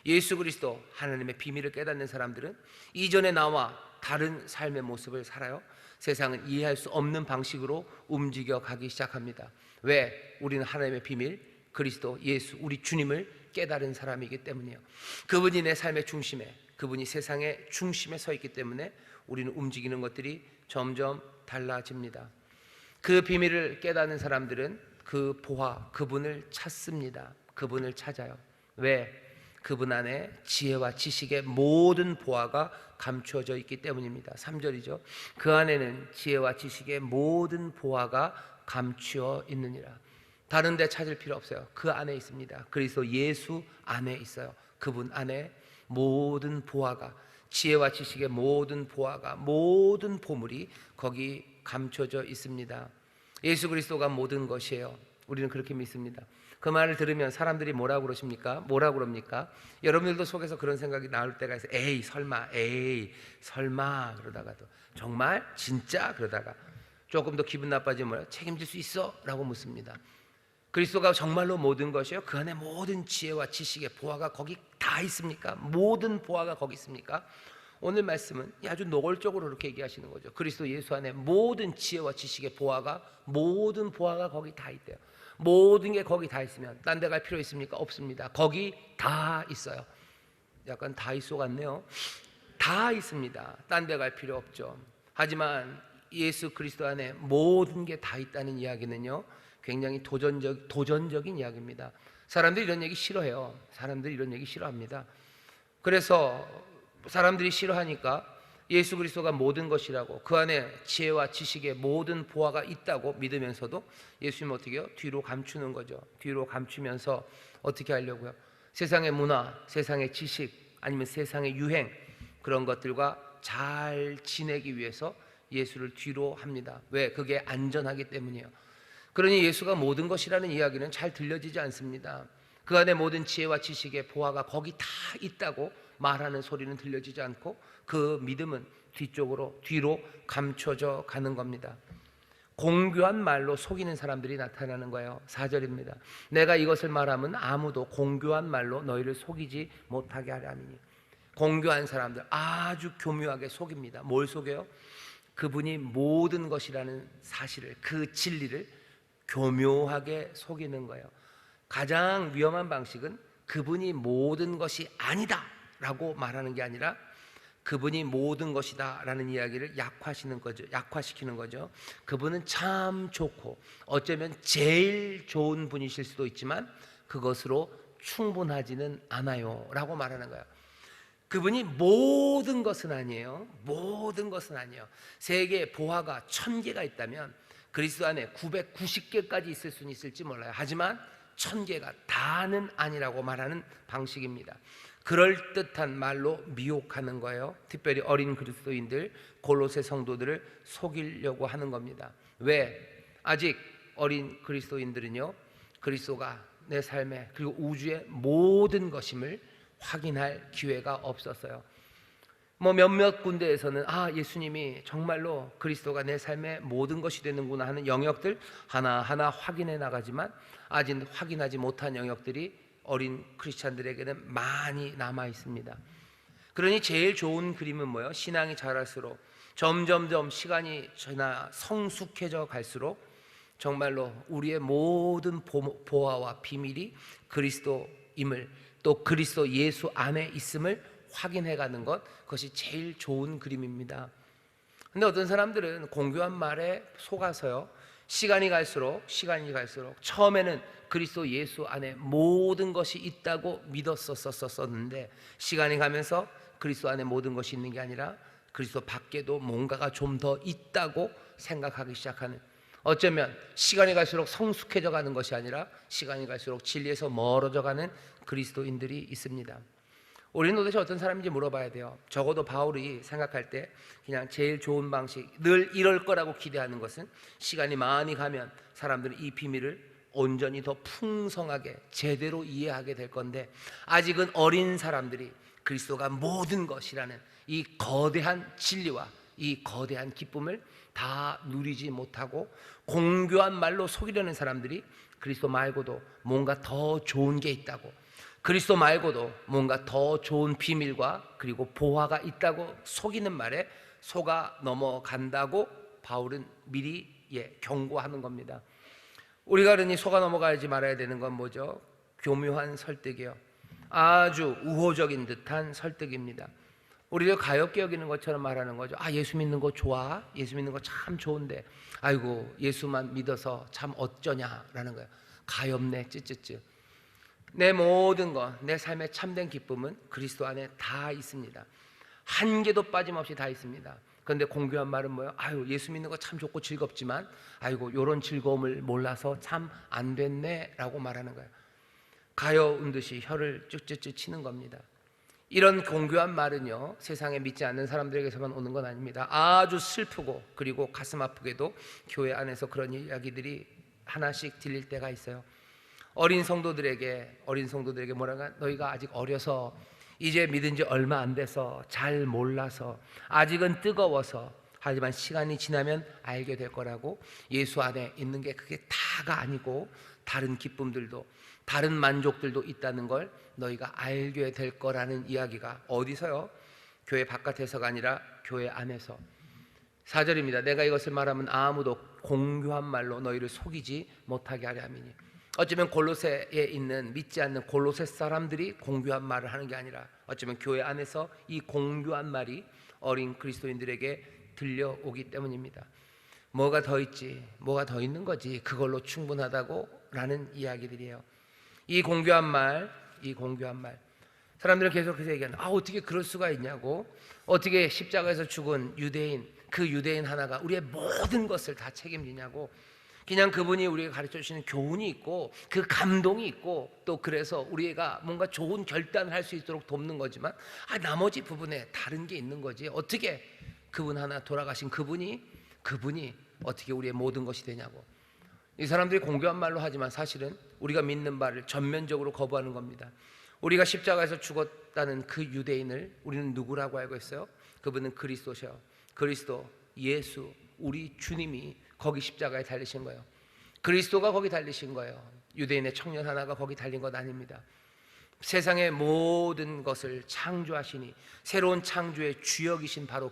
예수 그리스도 하나님의 비밀을 깨닫는 사람들은 이전에 나와 다른 삶의 모습을 살아요. 세상은 이해할 수 없는 방식으로 움직여 가기 시작합니다. 왜? 우리는 하나님의 비밀, 그리스도 예수, 우리 주님을 깨달은 사람이기 때문이에요. 그분이 내 삶의 중심에, 그분이 세상의 중심에 서 있기 때문에 우리는 움직이는 것들이 점점 달라집니다. 그 비밀을 깨닫는 사람들은 그 보화, 그분을 찾습니다. 그분을 찾아요. 왜? 그분 안에 지혜와 지식의 모든 보화가 감추어져 있기 때문입니다. 3절이죠. 그 안에는 지혜와 지식의 모든 보화가 감추어 있느니라. 다른 데 찾을 필요 없어요. 그 안에 있습니다. 그리스도 예수 안에 있어요. 그분 안에 모든 보화가, 지혜와 지식의 모든 보화가, 모든 보물이 거기 감춰져 있습니다. 예수 그리스도가 모든 것이에요. 우리는 그렇게 믿습니다. 그 말을 들으면 사람들이 뭐라고 그러십니까? 뭐라고 그럽니까? 여러분들도 속에서 그런 생각이 나올 때가 있어요. 에이 설마 그러다가도 정말 진짜 그러다가 조금 더 기분 나빠지면 뭐예요? 책임질 수 있어? 라고 묻습니다. 그리스도가 정말로 모든 것이에요? 그 안에 모든 지혜와 지식의 보화가 거기 다 있습니까? 모든 보화가 거기 있습니까? 오늘 말씀은 아주 노골적으로 그렇게 얘기하시는 거죠. 그리스도 예수 안에 모든 지혜와 지식의 보화가, 모든 보화가 거기 다 있대요. 모든 게 거기 다 있으면 딴 데 갈 필요 있습니까? 없습니다. 거기 다 있어요. 약간 다이소 같네요. 다 있습니다. 딴 데 갈 필요 없죠. 하지만 예수 그리스도 안에 모든 게 다 있다는 이야기는요, 굉장히 도전적인 이야기입니다. 사람들이 이런 얘기 싫어해요. 사람들이 이런 얘기 싫어합니다. 그래서 사람들이 싫어하니까 예수 그리스도가 모든 것이라고, 그 안에 지혜와 지식의 모든 보화가 있다고 믿으면서도 예수님 어떻게 해요? 뒤로 감추는 거죠. 뒤로 감추면서 어떻게 하려고요? 세상의 문화, 세상의 지식, 아니면 세상의 유행, 그런 것들과 잘 지내기 위해서 예수를 뒤로 합니다. 왜? 그게 안전하기 때문이에요. 그러니 예수가 모든 것이라는 이야기는 잘 들려지지 않습니다. 그 안에 모든 지혜와 지식의 보화가 거기 다 있다고 말하는 소리는 들려지지 않고, 그 믿음은 뒤로 감춰져 가는 겁니다. 공교한 말로 속이는 사람들이 나타나는 거예요. 4절입니다. 내가 이것을 말하면 아무도 공교한 말로 너희를 속이지 못하게 하려 함이니. 공교한 사람들 아주 교묘하게 속입니다. 뭘 속여요? 그분이 모든 것이라는 사실을, 그 진리를 교묘하게 속이는 거예요. 가장 위험한 방식은 그분이 모든 것이 아니다 라고 말하는 게 아니라 그분이 모든 것이다 라는 이야기를 약화시키는 거죠. 그분은 참 좋고 어쩌면 제일 좋은 분이실 수도 있지만 그것으로 충분하지는 않아요 라고 말하는 거예요. 그분이 모든 것은 아니에요. 모든 것은 아니에요. 세계에 보화가 1000개가 있다면 그리스도 안에 990개까지 있을 수는 있을지 몰라요. 하지만 1000개가 다는 아니라고 말하는 방식입니다. 그럴듯한 말로 미혹하는 거예요. 특별히 어린 그리스도인들, 골로새 성도들을 속이려고 하는 겁니다. 왜? 아직 어린 그리스도인들은요, 그리스도가 내 삶에 그리고 우주의 모든 것임을 확인할 기회가 없었어요. 몇몇 군데에서는 예수님이 정말로 그리스도가 내 삶의 모든 것이 되는구나 하는 영역들 하나하나 확인해 나가지만 아직 확인하지 못한 영역들이 어린 크리스찬들에게는 많이 남아 있습니다. 그러니 제일 좋은 그림은 뭐예요? 신앙이 자랄수록 점점점 시간이 지나 성숙해져 갈수록 정말로 우리의 모든 보화와 비밀이 그리스도임을, 또 그리스도 예수 안에 있음을 확인해가는 것, 그것이 제일 좋은 그림입니다. 근데 어떤 사람들은 공교한 말에 속아서요, 시간이 갈수록 처음에는 그리스도 예수 안에 모든 것이 있다고 믿었었는데 시간이 가면서 그리스도 안에 모든 것이 있는 게 아니라 그리스도 밖에도 뭔가가 좀 더 있다고 생각하기 시작하는, 어쩌면 시간이 갈수록 성숙해져 가는 것이 아니라 시간이 갈수록 진리에서 멀어져 가는 그리스도인들이 있습니다. 우리는 도대체 어떤 사람인지 물어봐야 돼요. 적어도 바울이 생각할 때 그냥 제일 좋은 방식, 늘 이럴 거라고 기대하는 것은 시간이 많이 가면 사람들은 이 비밀을 온전히 더 풍성하게 제대로 이해하게 될 건데, 아직은 어린 사람들이 그리스도가 모든 것이라는 이 거대한 진리와 이 거대한 기쁨을 다 누리지 못하고 공교한 말로 속이려는 사람들이 그리스도 말고도 뭔가 더 좋은 게 있다고, 그리스도 말고도 뭔가 더 좋은 비밀과 그리고 보화가 있다고 속이는 말에 속아 넘어간다고 바울은 미리 경고하는 겁니다. 우리가 그러니 속아 넘어가지 말아야 되는 건 뭐죠? 교묘한 설득이에요. 아주 우호적인 듯한 설득입니다. 우리를 가엾게 여기는 것처럼 말하는 거죠. 예수 믿는 거 좋아? 예수 믿는 거 참 좋은데 아이고 예수만 믿어서 참 어쩌냐라는 거예요. 가엾네 쯔쯔쯔. 내 모든 것, 내 삶의 참된 기쁨은 그리스도 안에 다 있습니다. 한 개도 빠짐없이 다 있습니다. 그런데 공교한 말은 뭐예요? 아유, 예수 믿는 거 참 좋고 즐겁지만 아이고 요런 즐거움을 몰라서 참 안 됐네 라고 말하는 거예요. 가여운 듯이 혀를 쭉쭉쭉 치는 겁니다. 이런 공교한 말은요, 세상에 믿지 않는 사람들에게서만 오는 건 아닙니다. 아주 슬프고 그리고 가슴 아프게도 교회 안에서 그런 이야기들이 하나씩 들릴 때가 있어요. 어린 성도들에게 뭐라가, 너희가 아직 어려서, 이제 믿은 지 얼마 안 돼서, 잘 몰라서, 아직은 뜨거워서, 하지만 시간이 지나면 알게 될 거라고. 예수 안에 있는 게 그게 다가 아니고 다른 기쁨들도, 다른 만족들도 있다는 걸 너희가 알게 될 거라는 이야기가 어디서요? 교회 바깥에서가 아니라 교회 안에서. 4절입니다. 내가 이것을 말하면 아무도 공교한 말로 너희를 속이지 못하게 하려 함이니. 어쩌면 골로새에 있는 믿지 않는 골로새 사람들이 공교한 말을 하는 게 아니라 어쩌면 교회 안에서 이 공교한 말이 어린 그리스도인들에게 들려오기 때문입니다. 뭐가 더 있지, 뭐가 더 있는 거지, 그걸로 충분하다고 라는 이야기들이에요. 이 공교한 말 사람들은 계속해서 얘기하는, 어떻게 그럴 수가 있냐고. 어떻게 십자가에서 죽은 유대인, 그 유대인 하나가 우리의 모든 것을 다 책임지냐고. 그냥 그분이 우리에게 가르쳐 주시는 교훈이 있고 그 감동이 있고 또 그래서 우리가 뭔가 좋은 결단을 할 수 있도록 돕는 거지만 나머지 부분에 다른 게 있는 거지. 어떻게 그분 하나 돌아가신 그분이 어떻게 우리의 모든 것이 되냐고. 이 사람들이 공교한 말로 하지만 사실은 우리가 믿는 바를 전면적으로 거부하는 겁니다. 우리가 십자가에서 죽었다는 그 유대인을 우리는 누구라고 알고 있어요? 그분은 그리스도셔. 그리스도, 예수, 우리 주님이 거기 십자가에 달리신 거예요. 그리스도가 거기 달리신 거예요. 유대인의 청년 하나가 거기 달린 것 아닙니다. 세상의 모든 것을 창조하시니 새로운 창조의 주역이신 바로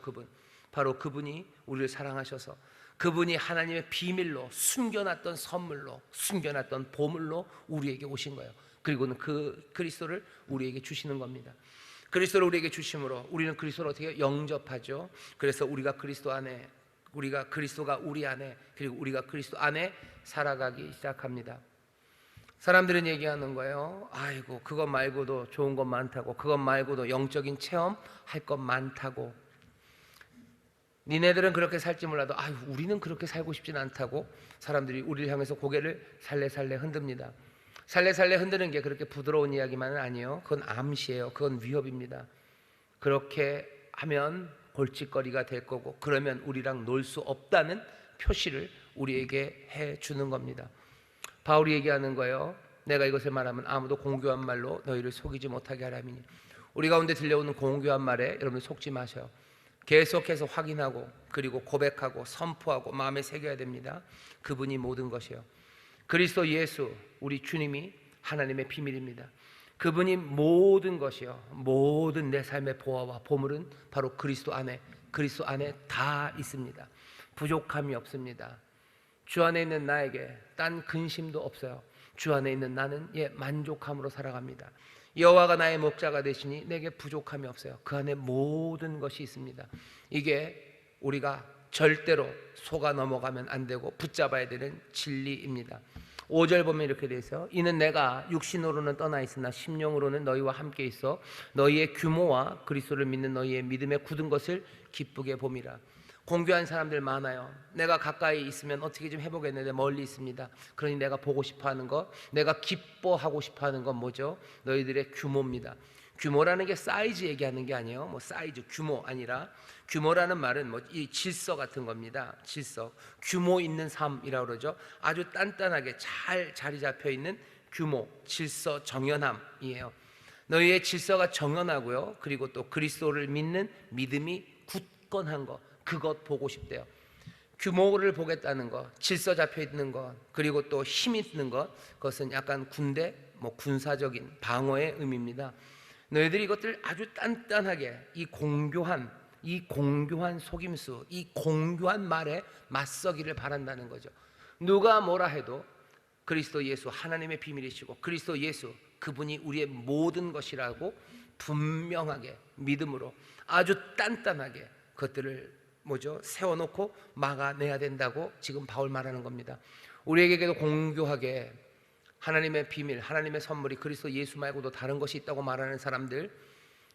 그분이 우리를 사랑하셔서 그분이 하나님의 비밀로 숨겨놨던 선물로, 숨겨놨던 보물로 우리에게 오신 거예요. 그리고는 그 그리스도를 우리에게 주시는 겁니다. 그리스도를 우리에게 주심으로 우리는 그리스도를 어떻게 영접하죠? 그래서 우리가 그리스도가 우리 안에, 그리고 우리가 그리스도 안에 살아가기 시작합니다. 사람들은 얘기하는 거예요. 아이고, 그것 말고도 좋은 것 많다고, 그것 말고도 영적인 체험 할 것 많다고. 니네들은 그렇게 살지 몰라도 우리는 그렇게 살고 싶진 않다고 사람들이 우리를 향해서 고개를 살래살래 흔듭니다. 살래살래 흔드는 게 그렇게 부드러운 이야기만은 아니에요. 그건 암시예요. 그건 위협입니다. 그렇게 하면 골칫거리가 될 거고, 그러면 우리랑 놀 수 없다는 표시를 우리에게 해주는 겁니다. 바울이 얘기하는 거예요. 내가 이것을 말하면 아무도 공교한 말로 너희를 속이지 못하게 하라미니. 우리 가운데 들려오는 공교한 말에 여러분 속지 마셔요. 계속해서 확인하고 그리고 고백하고 선포하고 마음에 새겨야 됩니다. 그분이 모든 것이요, 그리스도 예수 우리 주님이 하나님의 비밀입니다. 그분이 모든 것이요, 모든 내 삶의 보화와 보물은 바로 그리스도 안에 다 있습니다. 부족함이 없습니다. 주 안에 있는 나에게 딴 근심도 없어요. 주 안에 있는 나는 만족함으로 살아갑니다. 여호와가 나의 목자가 되시니 내게 부족함이 없어요. 그 안에 모든 것이 있습니다. 이게 우리가 절대로 속아 넘어가면 안 되고 붙잡아야 되는 진리입니다. 5절 보면 이렇게 되어 있어요. 이는 내가 육신으로는 떠나 있으나 심령으로는 너희와 함께 있어 너희의 규모와 그리스도를 믿는 너희의 믿음에 굳은 것을 기쁘게 봄이라. 공교한 사람들 많아요. 내가 가까이 있으면 어떻게 좀 해보겠는데 멀리 있습니다. 그러니 내가 보고 싶어하는 것, 내가 기뻐하고 싶어하는 건 뭐죠? 너희들의 규모입니다. 규모라는 게 사이즈 얘기하는 게 아니에요. 사이즈, 규모 아니라, 규모라는 말은 이 질서 같은 겁니다. 질서, 규모 있는 삶이라고 그러죠. 아주 단단하게 잘 자리 잡혀 있는 규모, 질서, 정연함이에요. 너희의 질서가 정연하고요, 그리고 또 그리스도를 믿는 믿음이 굳건한 것, 그것 보고 싶대요. 규모를 보겠다는 것, 질서 잡혀 있는 것, 그리고 또 힘 있는 것, 그것은 약간 군대, 군사적인 방어의 의미입니다. 너희들이 이것들 아주 단단하게 이 공교한 속임수, 이 공교한 말에 맞서기를 바란다는 거죠. 누가 뭐라 해도 그리스도 예수 하나님의 비밀이시고 그리스도 예수 그분이 우리의 모든 것이라고 분명하게 믿음으로 아주 단단하게 그것들을 세워놓고 막아내야 된다고 지금 바울 말하는 겁니다. 우리에게도 공교하게 하나님의 비밀, 하나님의 선물이 그리스도 예수 말고도 다른 것이 있다고 말하는 사람들,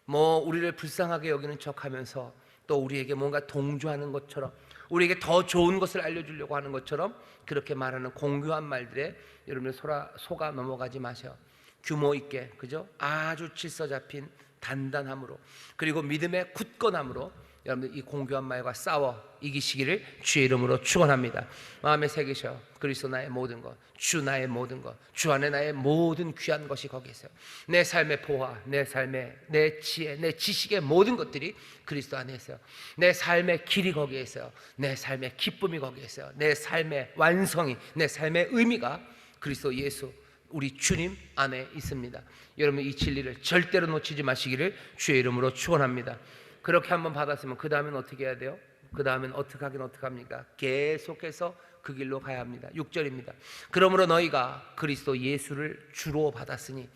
뭐 우리를 불쌍하게 여기는 척하면서 또 우리에게 뭔가 동조하는 것처럼, 우리에게 더 좋은 것을 알려주려고 하는 것처럼 그렇게 말하는 공교한 말들에 여러분들 속아 넘어가지 마셔. 규모 있게, 그죠? 아주 질서 잡힌 단단함으로, 그리고 믿음의 굳건함으로 여러분들 이 공교한 말과 싸워 이기시기를 주의 이름으로 축원합니다. 마음에 새기셔. 그리스도 나의 모든 것, 주 나의 모든 것, 주 안에 나의 모든 귀한 것이 거기에 있어요. 내 삶의 보화, 내 삶의, 내 지혜, 내 지식의 모든 것들이 그리스도 안에 있어요. 내 삶의 길이 거기에 있어요. 내 삶의 기쁨이 거기에 있어요. 내 삶의 완성이, 내 삶의 의미가 그리스도 예수 우리 주님 안에 있습니다. 여러분 이 진리를 절대로 놓치지 마시기를 주의 이름으로 축원합니다. 그렇게 한번 받았으면 그 다음엔 어떻게 해야 돼요? 그 다음엔 어떻게 하긴 어떡합니까? 계속해서 그 길로 가야 합니다. 6절입니다. 그러므로 너희가 그리스도 예수를 주로 받았으니,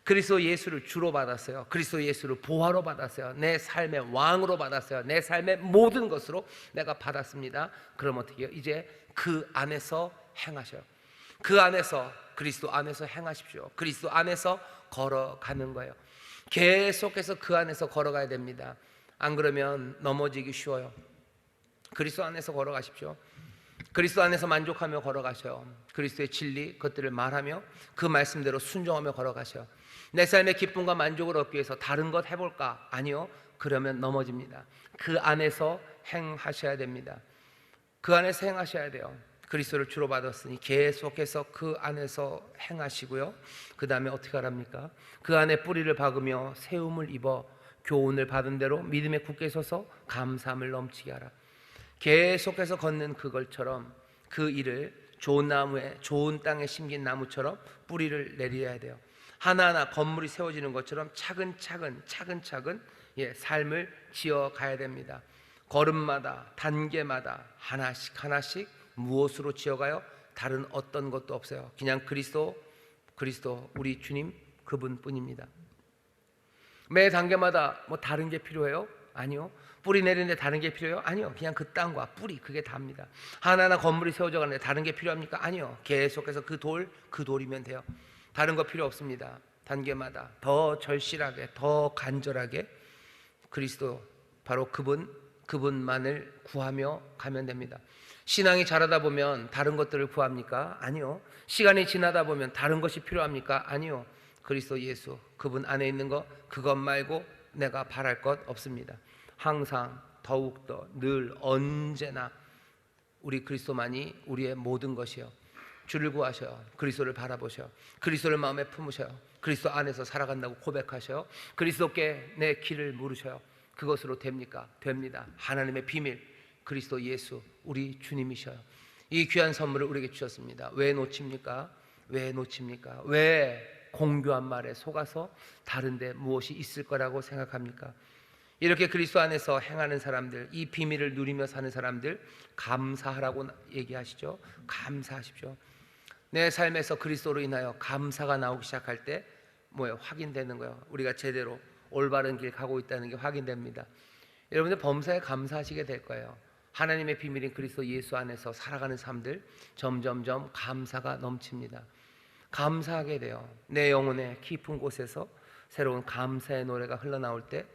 그리스도 예수를 주로 받았어요. 그리스도 예수를 보화로 받았어요. 내 삶의 왕으로 받았어요. 내 삶의 모든 것으로 내가 받았습니다. 그럼 어떻게 해요? 이제 그 안에서 행하셔요. 그 안에서, 그리스도 안에서 행하십시오. 그리스도 안에서 걸어가는 거예요. 계속해서 그 안에서 걸어가야 됩니다. 안 그러면 넘어지기 쉬워요. 그리스도 안에서 걸어가십시오. 그리스도 안에서 만족하며 걸어가셔요. 그리스도의 진리 그것들을 말하며 그 말씀대로 순종하며 걸어가셔요. 내 삶의 기쁨과 만족을 얻기 위해서 다른 것 해볼까? 아니요. 그러면 넘어집니다. 그 안에서 행하셔야 됩니다. 그 안에서 행하셔야 돼요. 그리스도를 주로 받았으니 계속해서 그 안에서 행하시고요. 그 다음에 어떻게 하랍니까? 그 안에 뿌리를 박으며 세움을 입어 교훈을 받은 대로 믿음에 굳게 서서 감사함을 넘치게 하라. 계속해서 걷는 그걸처럼 그 일을 좋은 나무에, 좋은 땅에 심긴 나무처럼 뿌리를 내려야 돼요. 하나하나 건물이 세워지는 것처럼 차근차근 삶을 지어가야 됩니다. 걸음마다, 단계마다 하나씩 하나씩 무엇으로 지어가요? 다른 어떤 것도 없어요. 그냥 그리스도 우리 주님 그분뿐입니다. 매 단계마다 뭐 다른 게 필요해요? 아니요. 뿌리 내리는데 다른 게 필요해요? 아니요. 그냥 그 땅과 뿌리 그게 답니다. 하나하나 건물이 세워져 가는데 다른 게 필요합니까? 아니요. 계속해서 그 돌이면 돼요. 다른 거 필요 없습니다. 단계마다 더 절실하게, 더 간절하게 그리스도 바로 그분만을 구하며 가면 됩니다. 신앙이 자라다 보면 다른 것들을 구합니까? 아니요. 시간이 지나다 보면 다른 것이 필요합니까? 아니요. 그리스도 예수 그분 안에 있는 것 그것 말고 내가 바랄 것 없습니다. 항상 더욱더 늘 언제나 우리 그리스도만이 우리의 모든 것이요. 주를 구하셔요. 그리스도를 바라보셔요. 그리스도를 마음에 품으셔요. 그리스도 안에서 살아간다고 고백하셔요. 그리스도께 내 길을 물으셔요. 그것으로 됩니까? 됩니다. 하나님의 비밀 그리스도 예수 우리 주님이셔요. 이 귀한 선물을 우리에게 주셨습니다. 왜 놓칩니까? 왜 놓칩니까? 왜 공교한 말에 속아서 다른데 무엇이 있을 거라고 생각합니까? 이렇게 그리스도 안에서 행하는 사람들, 이 비밀을 누리며 사는 사람들 감사하라고 얘기하시죠. 감사하십시오. 내 삶에서 그리스도로 인하여 감사가 나오기 시작할 때 뭐예요? 확인되는 거예요. 우리가 제대로 올바른 길 가고 있다는 게 확인됩니다. 여러분들 범사에 감사하시게 될 거예요. 하나님의 비밀인 그리스도 예수 안에서 살아가는 삶들 점점점 감사가 넘칩니다. 감사하게 돼요. 내 영혼의 깊은 곳에서 새로운 감사의 노래가 흘러나올 때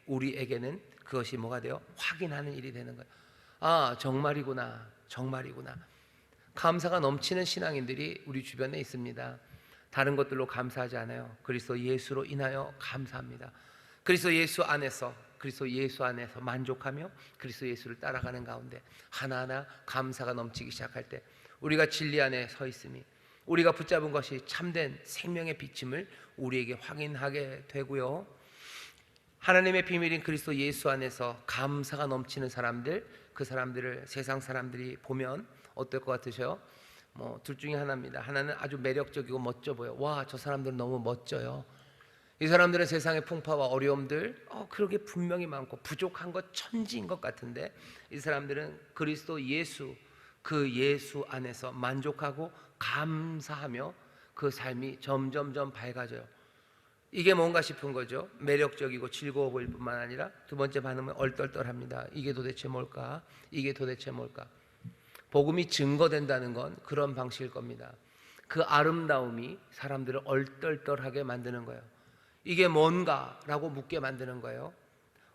우리에게는 그것이 뭐가 돼요? 확인하는 일이 되는 거예요. 아, 정말이구나. 감사가 넘치는 신앙인들이 우리 주변에 있습니다. 다른 것들로 감사하지 않아요. 그리스도 예수로 인하여 감사합니다. 그리스도 예수 안에서 만족하며 그리스도 예수를 따라가는 가운데 하나하나 감사가 넘치기 시작할 때 우리가 진리 안에 서 있으니 우리가 붙잡은 것이 참된 생명의 비침을 우리에게 확인하게 되고요. 하나님의 비밀인 그리스도 예수 안에서 감사가 넘치는 사람들, 그 사람들을 세상 사람들이 보면 어떨 것 같으세요? 둘 중에 하나입니다. 하나는 아주 매력적이고 멋져 보여. 와, 저 사람들은 너무 멋져요. 이 사람들은 세상의 풍파와 어려움들 그렇게 분명히 많고 부족한 것 천지인 것 같은데 이 사람들은 그리스도 예수 그 예수 안에서 만족하고 감사하며 그 삶이 점점점 밝아져요. 이게 뭔가 싶은 거죠. 매력적이고 즐거워 보일 뿐만 아니라 두 번째 반응은 얼떨떨합니다. 이게 도대체 뭘까? 복음이 증거된다는 건 그런 방식일 겁니다. 그 아름다움이 사람들을 얼떨떨하게 만드는 거예요. 이게 뭔가라고 묻게 만드는 거예요.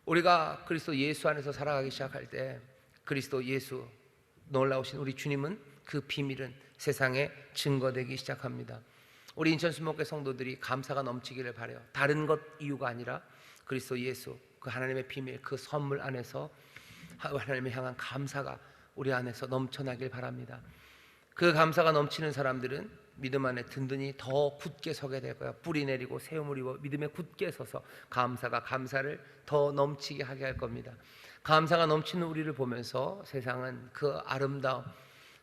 우리가 그리스도 예수 안에서 살아가기 시작할 때 그리스도 예수 놀라우신 우리 주님은 그 비밀은 세상에 증거되기 시작합니다. 우리 인천 순복교 성도들이 감사가 넘치기를 바라요. 다른 것 이유가 아니라 그리스도 예수 그 하나님의 비밀 그 선물 안에서 하나님을 향한 감사가 우리 안에서 넘쳐나길 바랍니다. 그 감사가 넘치는 사람들은 믿음 안에 든든히 더 굳게 서게 될 거예요. 뿌리 내리고 세움을 입어 믿음에 굳게 서서 감사가 감사를 더 넘치게 하게 할 겁니다. 감사가 넘치는 우리를 보면서 세상은 그 아름다움,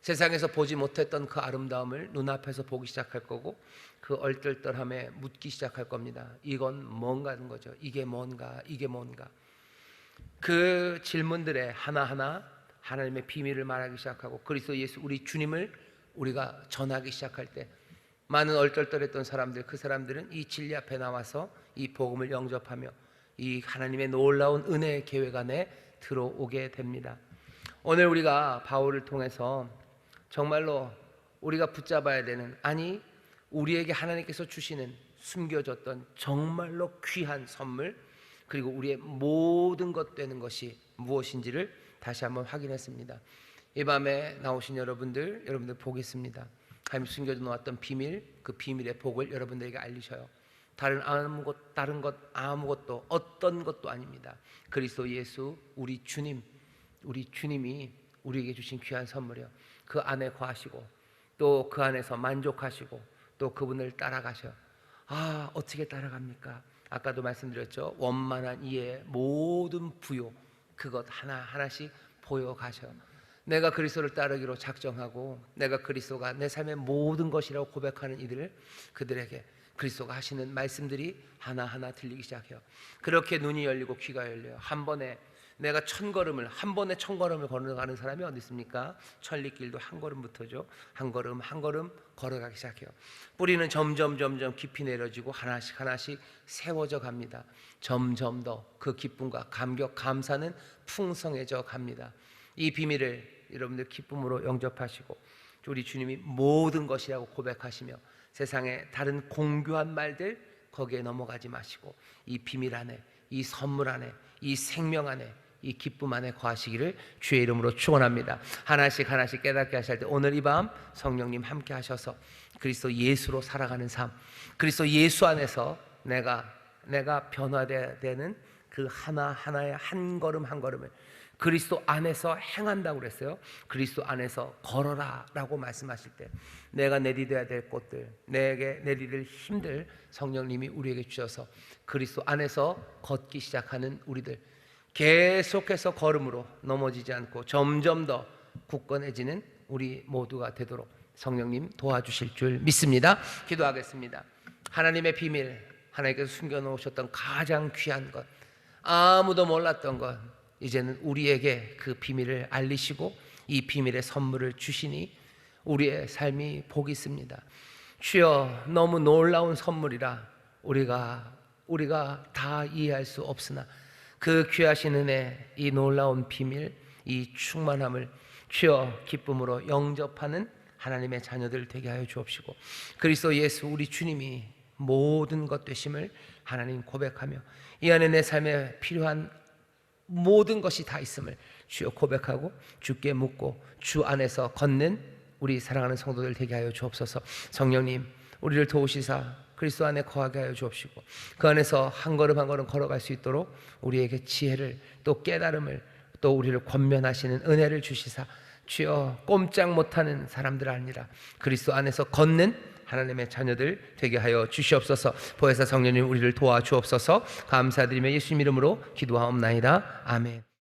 세상에서 보지 못했던 그 아름다움을 눈앞에서 보기 시작할 거고 그 얼떨떨함에 묻기 시작할 겁니다. 이건 뭔가 하는 거죠. 이게 뭔가, 이게 뭔가. 그 질문들에 하나하나 하나님의 비밀을 말하기 시작하고 그리스도 예수 우리 주님을 우리가 전하기 시작할 때 많은 얼떨떨했던 사람들, 그 사람들은 이 진리 앞에 나와서 이 복음을 영접하며 이 하나님의 놀라운 은혜의 계획 안에 들어오게 됩니다. 오늘 우리가 바울을 통해서 정말로 우리가 붙잡아야 되는, 아니 우리에게 하나님께서 주시는 숨겨졌던 정말로 귀한 선물, 그리고 우리의 모든 것 되는 것이 무엇인지를 다시 한번 확인했습니다. 이 밤에 나오신 여러분들 보겠습니다. 하나님 숨겨져 놓았던 비밀, 그 비밀의 복을 여러분들에게 알리셔요. 다른 것 아무것도 어떤 것도 아닙니다. 그리스도 예수 우리 주님이 우리에게 주신 귀한 선물이요. 그 안에 거하시고 또 그 안에서 만족하시고 또 그분을 따라가셔. 아, 어떻게 따라갑니까? 아까도 말씀드렸죠. 원만한 이의 모든 부요 그것 하나하나씩 보여가셔. 내가 그리스도를 따르기로 작정하고 내가 그리스도가 내 삶의 모든 것이라고 고백하는 그들에게 그리스도가 하시는 말씀들이 하나하나 들리기 시작해요. 그렇게 눈이 열리고 귀가 열려요. 한 번에 내가 한 번에 1000걸음을 걸어가는 사람이 어디 있습니까? 천리길도 한 걸음부터죠. 한 걸음 걸어가기 시작해요. 뿌리는 점점 깊이 내려지고 하나씩 세워져 갑니다. 점점 더 그 기쁨과 감격, 감사는 풍성해져 갑니다. 이 비밀을 여러분들 기쁨으로 영접하시고 우리 주님이 모든 것이라고 고백하시며 세상의 다른 공교한 말들 거기에 넘어가지 마시고 이 비밀 안에, 이 선물 안에, 이 생명 안에, 이 기쁨 안에 거하시기를 주의 이름으로 축원합니다. 하나씩 깨닫게 하실 때 오늘 이 밤 성령님 함께 하셔서 그리스도 예수로 살아가는 삶, 그리스도 예수 안에서 내가 변화되어야 되는 그 하나하나의 한 걸음을 그리스도 안에서 행한다고 그랬어요. 그리스도 안에서 걸어라 라고 말씀하실 때 내가 내디뎌야 될 것들, 내게 내디딜 힘들 성령님이 우리에게 주셔서 그리스도 안에서 걷기 시작하는 우리들, 계속해서 걸음으로 넘어지지 않고 점점 더 굳건해지는 우리 모두가 되도록 성령님 도와주실 줄 믿습니다. 기도하겠습니다. 하나님의 비밀, 하나님께서 숨겨놓으셨던 가장 귀한 것, 아무도 몰랐던 것, 이제는 우리에게 그 비밀을 알리시고 이 비밀의 선물을 주시니 우리의 삶이 복이 있습니다. 주여, 너무 놀라운 선물이라 우리가 다 이해할 수 없으나 그 귀하신 은혜, 이 놀라운 비밀, 이 충만함을 주여 기쁨으로 영접하는 하나님의 자녀들 되게 하여 주옵시고 그리스도 예수 우리 주님이 모든 것 되심을 하나님 고백하며 이 안에 내 삶에 필요한 모든 것이 다 있음을 주여 고백하고 주께 묻고 주 안에서 걷는 우리 사랑하는 성도들 되게 하여 주옵소서. 성령님 우리를 도우시사 그리스도 안에 거하게 하여 주옵시고 그 안에서 한 걸음 걸어갈 수 있도록 우리에게 지혜를 또 깨달음을 또 우리를 권면하시는 은혜를 주시사 주여 꼼짝 못하는 사람들 아니라 그리스도 안에서 걷는 하나님의 자녀들 되게 하여 주시옵소서. 보혜사 성령님 우리를 도와주옵소서. 감사드리며 예수님 이름으로 기도하옵나이다. 아멘.